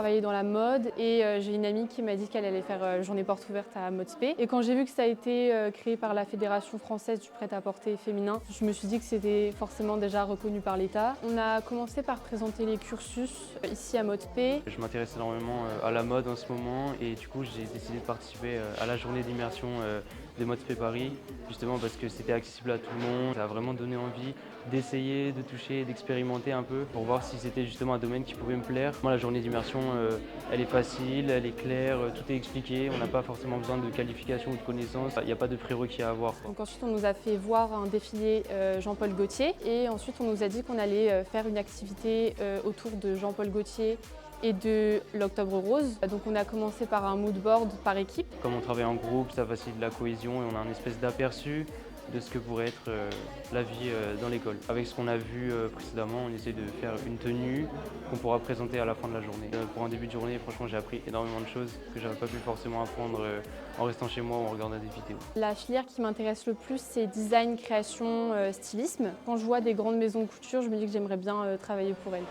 travailler dans la mode et j'ai une amie qui m'a dit qu'elle allait faire journée porte ouverte à Modespé. Et quand j'ai vu que ça a été créé par la Fédération française du prêt-à-porter féminin, je me suis dit que c'était forcément déjà reconnu par l'État. On a commencé par présenter les cursus ici à Modespé. Je m'intéresse énormément à la mode en ce moment et du coup j'ai décidé de participer à la journée d'immersion de Modespé Paris, justement parce que c'était accessible à tout le monde. Ça a vraiment donné envie d'essayer, de toucher, d'expérimenter un peu pour voir si c'était justement un domaine qui pouvait me plaire. Moi, la journée d'immersion, elle est facile, elle est claire, tout est expliqué. On n'a pas forcément besoin de qualification ou de connaissances. Il n'y a pas de prérequis à avoir. Donc ensuite, on nous a fait voir un défilé Jean-Paul Gaultier et ensuite on nous a dit qu'on allait faire une activité autour de Jean-Paul Gaultier et de l'Octobre Rose. Donc on a commencé par un mood board par équipe. Comme on travaille en groupe, ça facilite la cohésion et on a un espèce d'aperçu de ce que pourrait être la vie dans l'école. Avec ce qu'on a vu précédemment, on essaie de faire une tenue qu'on pourra présenter à la fin de la journée. Pour un début de journée, franchement, j'ai appris énormément de choses que j'avais pas pu forcément apprendre en restant chez moi ou en regardant des vidéos. La filière qui m'intéresse le plus, c'est design, création, stylisme. Quand je vois des grandes maisons de couture, je me dis que j'aimerais bien travailler pour elles.